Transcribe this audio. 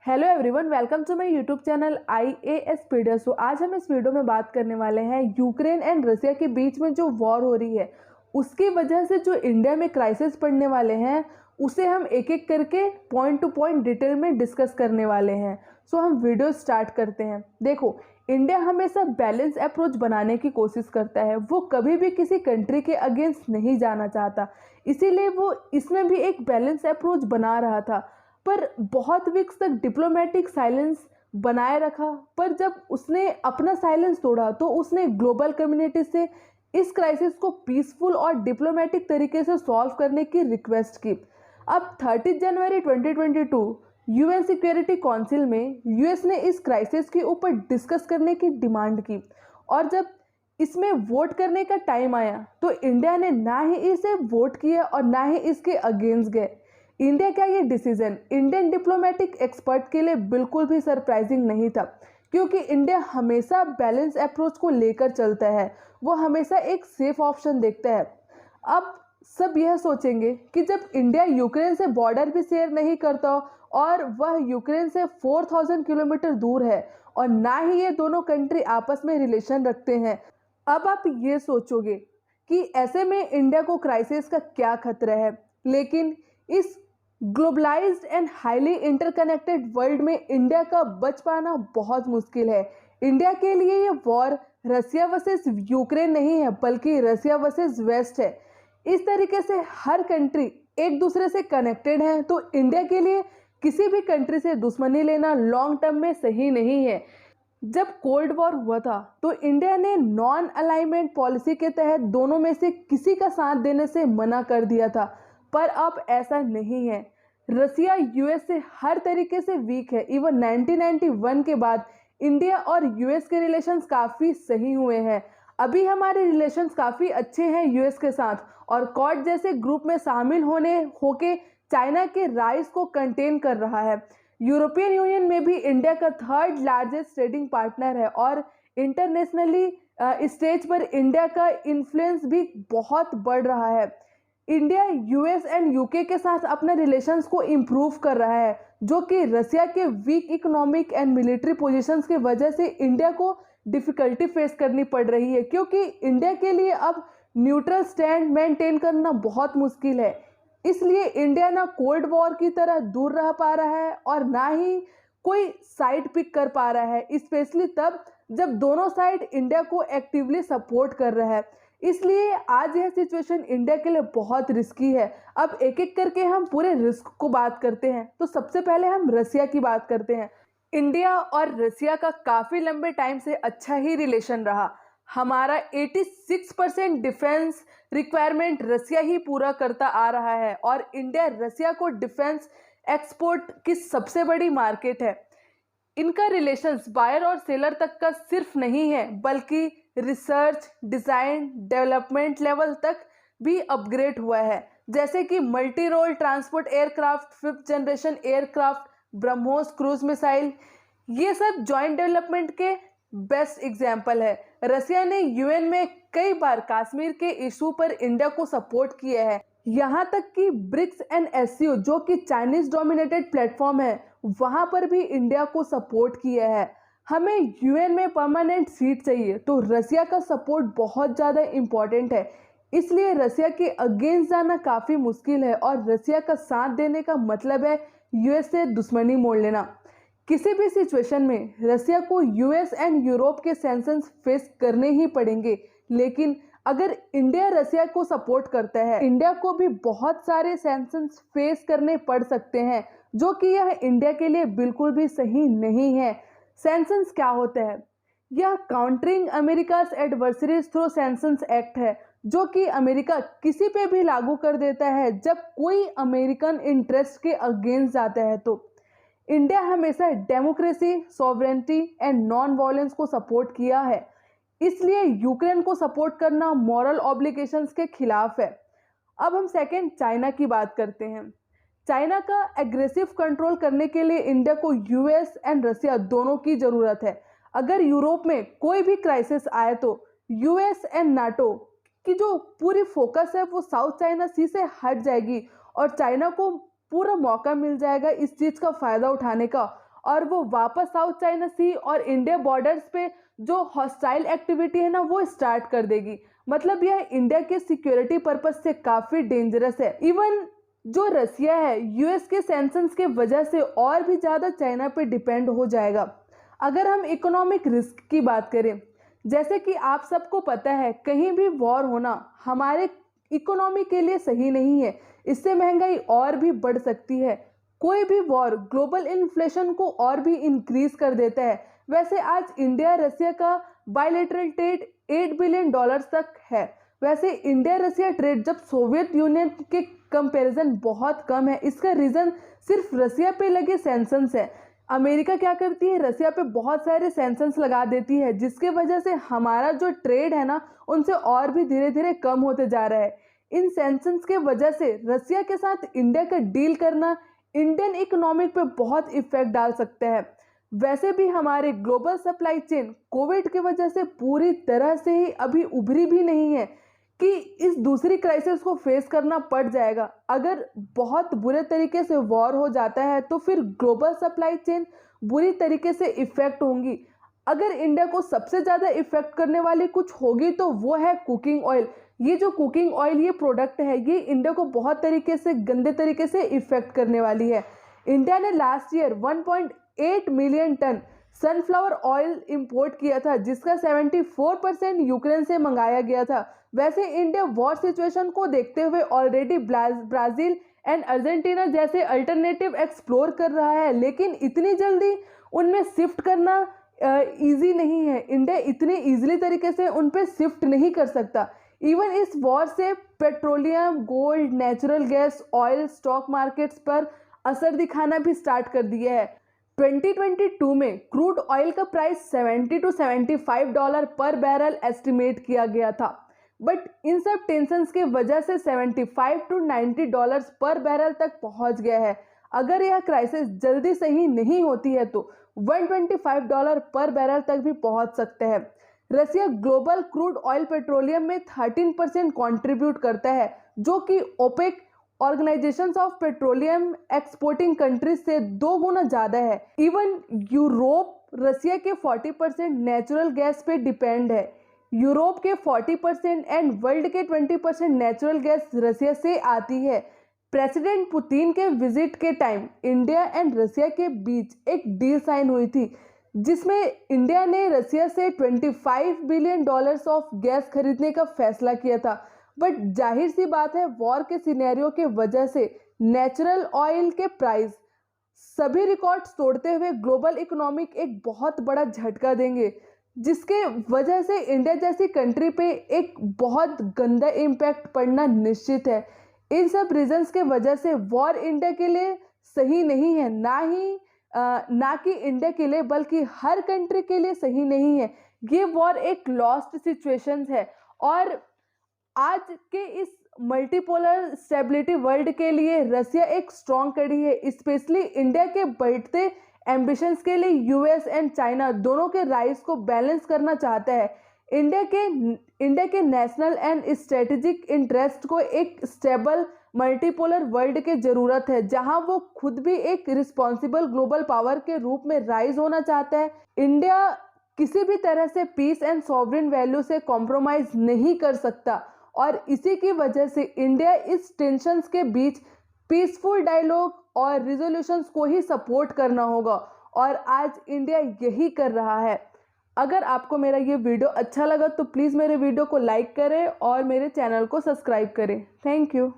Hello everyone, welcome to my YouTube channel IAS pedia. So आज हम इस video में बात करने वाले हैं यूक्रेन एंड रसिया के बीच में जो वॉर हो रही है उसकी वजह से जो इंडिया में क्राइसिस पड़ने वाले हैं उसे हम एक एक करके पॉइंट टू पॉइंट डिटेल में डिस्कस करने वाले हैं। सो हम वीडियो स्टार्ट करते हैं। देखो, इंडिया हमेशा बैलेंस अप्रोच बनाने की कोशिश करता है। वो कभी भी किसी कंट्री के अगेंस्ट नहीं जाना चाहता, इसीलिए वो इसमें भी एक बैलेंस अप्रोच बना रहा था, पर बहुत वीक्स तक डिप्लोमेटिक साइलेंस बनाए रखा। पर जब उसने अपना साइलेंस तोड़ा तो उसने ग्लोबल कम्युनिटी से इस क्राइसिस को पीसफुल और डिप्लोमेटिक तरीके से सॉल्व करने की रिक्वेस्ट की। अब 30 जनवरी 2022 UN सिक्योरिटी काउंसिल में US ने इस क्राइसिस के ऊपर डिस्कस करने की डिमांड की, और जब इसमें वोट करने का टाइम आया तो इंडिया ने ना ही इसे वोट किया और ना ही इसके अगेंस्ट गए। इंडिया का ये डिसीजन इंडियन डिप्लोमेटिक एक्सपर्ट के लिए बिल्कुल भी सरप्राइजिंग नहीं था, क्योंकि इंडिया हमेशा बैलेंस अप्रोच को लेकर चलता है। वो हमेशा एक सेफ ऑप्शन देखता है। अब सब यह सोचेंगे कि जब इंडिया यूक्रेन से बॉर्डर भी शेयर नहीं करता और वह यूक्रेन से 4000 किलोमीटर दूर है और ना ही ये दोनों कंट्री आपस में रिलेशन रखते हैं, अब आप ये सोचोगे कि ऐसे में इंडिया को क्राइसिस का क्या खतरा है। लेकिन इस globalised and highly interconnected world में इंडिया का बच पाना बहुत मुश्किल है। इंडिया के लिए ये वॉर रसिया वर्सेस यूक्रेन नहीं है, बल्कि रसिया वर्सेस वेस्ट है। इस तरीके से हर कंट्री एक दूसरे से कनेक्टेड है, तो इंडिया के लिए किसी भी कंट्री से दुश्मनी लेना लॉन्ग टर्म में सही नहीं है। जब कोल्ड वॉर हुआ था तो इंडिया ने नॉन अलाइनमेंट पॉलिसी के तहत दोनों में से किसी का साथ देने से मना कर दिया था, पर अब ऐसा नहीं है। रसिया US से हर तरीके से वीक है। इवन 1991 के बाद इंडिया और US के रिलेशंस काफ़ी सही हुए हैं। अभी हमारे रिलेशंस काफ़ी अच्छे हैं US के साथ, और क्वाड जैसे ग्रुप में शामिल होके चाइना के राइज को कंटेन कर रहा है। यूरोपियन यूनियन में भी इंडिया का 3rd लार्जेस्ट ट्रेडिंग पार्टनर है, और इंटरनेशनली स्टेज पर इंडिया का इन्फ्लुएंस भी बहुत बढ़ रहा है। इंडिया US एंड UK के साथ अपने रिलेशंस को इम्प्रूव कर रहा है, जो कि रसिया के weak economic and military positions की वजह से इंडिया को डिफ़िकल्टी फेस करनी पड़ रही है, क्योंकि इंडिया के लिए अब न्यूट्रल स्टैंड मेंटेन करना बहुत मुश्किल है। इसलिए इंडिया ना कोल्ड वॉर की तरह दूर रह पा रहा है और ना ही कोई साइड पिक कर पा रहा है, स्पेशली तब जब दोनों साइड इंडिया को एक्टिवली सपोर्ट कर रहा है। इसलिए आज यह सिचुएशन इंडिया के लिए बहुत रिस्की है। अब एक एक करके हम पूरे रिस्क को बात करते हैं। तो सबसे पहले हम रसिया की बात करते हैं। इंडिया और रसिया का काफ़ी लंबे टाइम से अच्छा ही रिलेशन रहा। हमारा 86% डिफेंस रिक्वायरमेंट रसिया ही पूरा करता आ रहा है, और इंडिया रसिया को डिफेंस एक्सपोर्ट की सबसे बड़ी मार्केट है। इनका रिलेशंस बायर और सेलर तक का सिर्फ नहीं है, बल्कि रिसर्च, डिज़ाइन, डेवलपमेंट लेवल तक भी अपग्रेड हुआ है, जैसे कि multi role transport aircraft, 5th generation aircraft, BrahMos cruise missile, ये सब जॉइंट डेवलपमेंट के बेस्ट एग्जाम्पल है। रसिया ने UN में कई बार कश्मीर के इशू पर इंडिया को सपोर्ट किया है। यहाँ तक कि ब्रिक्स एंड SCO, जो कि चाइनीज डोमिनेटेड प्लेटफॉर्म है, वहाँ पर भी इंडिया को सपोर्ट किया है। हमें UN में परमानेंट सीट चाहिए, तो रसिया का सपोर्ट बहुत ज़्यादा इम्पॉर्टेंट है। इसलिए रसिया के अगेंस्ट जाना काफ़ी मुश्किल है, और रसिया का साथ देने का मतलब है US से दुश्मनी मोड़ लेना। किसी भी सिचुएशन में रसिया को US एंड यूरोप के सैंक्शंस फेस करने ही पड़ेंगे। लेकिन अगर इंडिया रसिया को सपोर्ट करता है, इंडिया को भी बहुत सारे सैंक्शंस फेस करने पड़ सकते हैं, जो कि यह इंडिया के लिए बिल्कुल भी सही नहीं है। सैंक्शंस क्या होता है? यह countering America's adversaries through sanctions act है, जो कि अमेरिका किसी पे भी लागू कर देता है जब कोई अमेरिकन इंटरेस्ट के अगेंस्ट जाता है। तो इंडिया हमेशा democracy, sovereignty and non violence को सपोर्ट किया है, इसलिए यूक्रेन को सपोर्ट करना मॉरल ऑब्लिगेशंस के खिलाफ है। अब हम सेकंड चाइना की बात करते हैं। चाइना का एग्रेसिव कंट्रोल करने के लिए इंडिया को US एंड रसिया दोनों की ज़रूरत है। अगर यूरोप में कोई भी क्राइसिस आए तो US एंड नाटो की जो पूरी फोकस है वो साउथ चाइना सी से हट जाएगी, और चाइना को पूरा मौका मिल जाएगा इस चीज़ का फ़ायदा उठाने का, और वो वापस साउथ चाइना सी और इंडिया बॉर्डर्स पे जो हॉस्टाइल एक्टिविटी है ना वो स्टार्ट कर देगी। मतलब यह इंडिया के सिक्योरिटी पर्पज से काफी डेंजरस है। इवन जो रसिया है यूएस के सैंक्शंस के वजह से और भी ज्यादा चाइना पे डिपेंड हो जाएगा। अगर हम इकोनॉमिक रिस्क की बात करें, जैसे कि आप सबको पता है कहीं भी वॉर होना हमारे इकोनॉमी के लिए सही नहीं है, इससे महंगाई और भी बढ़ सकती है। कोई भी वॉर ग्लोबल इन्फ्लेशन को और भी इंक्रीज कर देता है। वैसे आज इंडिया रसिया का बायलैटरल ट्रेड $8 बिलियन तक है। वैसे इंडिया रसिया ट्रेड जब सोवियत यूनियन के कंपैरिजन बहुत कम है, इसका रीजन सिर्फ रसिया पे लगे सैंक्शंस है। अमेरिका क्या करती है, रसिया पे बहुत सारे सैंक्शंस लगा देती है, जिसके वजह से हमारा जो ट्रेड है ना उनसे और भी धीरे धीरे कम होते जा रहा है। इन सैंक्शंस के वजह से रसिया के साथ इंडिया का डील करना इंडियन इकोनॉमिक पे बहुत इफेक्ट डाल सकता है। वैसे भी हमारे ग्लोबल सप्लाई चेन कोविड की वजह से पूरी तरह से ही अभी उभरी भी नहीं है कि इस दूसरी क्राइसिस को फेस करना पड़ जाएगा। अगर बहुत बुरे तरीके से वॉर हो जाता है तो फिर ग्लोबल सप्लाई चेन बुरी तरीके से इफेक्ट होंगी। अगर इंडिया को सबसे ज़्यादा इफेक्ट करने वाली कुछ होगी तो वो है कुकिंग ऑयल। ये जो कुकिंग ऑयल ये प्रोडक्ट है ये इंडिया को बहुत तरीके से गंदे तरीके से इफेक्ट करने वाली है। इंडिया ने last year 1.8 million ton sunflower oil import किया था, जिसका 74% यूक्रेन से मंगाया गया था। वैसे इंडिया वॉर सिचुएशन को देखते हुए ऑलरेडी ब्राज़ील एंड अर्जेंटीना जैसे अल्टरनेटिव एक्सप्लोर कर रहा है, लेकिन इतनी जल्दी उनमें शिफ्ट करना इजी नहीं है। इंडिया इतने इजीली तरीके से उन पे शिफ्ट नहीं कर सकता। इवन इस वॉर से petroleum, gold, natural gas, oil stock markets पर असर दिखाना भी स्टार्ट कर दिया है। 2022 में क्रूड ऑयल का प्राइस $70 to $75 पर बैरल एस्टिमेट किया गया था, बट इन सब टेंशन्स के वजह से $75 to $90 पर बैरल तक पहुंच गया है। अगर यह क्राइसिस जल्दी सही नहीं होती है तो $125 पर बैरल तक भी पहुंच सकता है। Russia global crude oil petroleum में 13% कंट्रीब्यूट करता है, जो कि OPEC organisations of petroleum exporting countries से 2 गुना ज़्यादा है। इवन यूरोप रसिया के 40% नेचुरल गैस पे डिपेंड है। यूरोप के 40% एंड वर्ल्ड के 20% नेचुरल गैस रसिया से आती है। प्रेसिडेंट पुतिन के विजिट के टाइम इंडिया एंड रसिया के बीच एक डील साइन हुई थी, जिसमें इंडिया ने रसिया से $25 बिलियन ऑफ गैस खरीदने का फैसला किया था। बट जाहिर सी बात है वॉर के सिनेरियो के वजह से नेचुरल ऑयल के प्राइस सभी रिकॉर्ड्स तोड़ते हुए ग्लोबल इकोनॉमिक एक बहुत बड़ा झटका देंगे, जिसके वजह से इंडिया जैसी कंट्री पे एक बहुत गंदा इम्पैक्ट पड़ना निश्चित है। इन सब रीजंस के वजह से वॉर इंडिया के लिए सही नहीं है, ना कि इंडिया के लिए बल्कि हर कंट्री के लिए सही नहीं है। ये वॉर एक लॉस्ट सिचुएशन है और आज के इस मल्टीपोलर स्टेबिलिटी वर्ल्ड के लिए रसिया एक स्ट्रॉन्ग कड़ी है। स्पेशली इंडिया के बढ़ते एम्बिशंस के लिए यूएस एंड चाइना दोनों के राइज को बैलेंस करना चाहता है। इंडिया के नेशनल एंड स्ट्रेटेजिक इंटरेस्ट को एक स्टेबल मल्टीपोलर वर्ल्ड की ज़रूरत है, जहां वो खुद भी एक रिस्पॉन्सिबल ग्लोबल पावर के रूप में राइज होना चाहता है। इंडिया किसी भी तरह से पीस एंड सॉवरेन वैल्यू से कॉम्प्रोमाइज नहीं कर सकता और इसी की वजह से इंडिया इस टेंशन्स के बीच पीसफुल डायलॉग और रिजोल्यूशंस को ही सपोर्ट करना होगा और आज इंडिया यही कर रहा है। अगर आपको मेरा ये वीडियो अच्छा लगा तो प्लीज़ मेरे वीडियो को लाइक करें और मेरे चैनल को सब्सक्राइब करें। Thank you.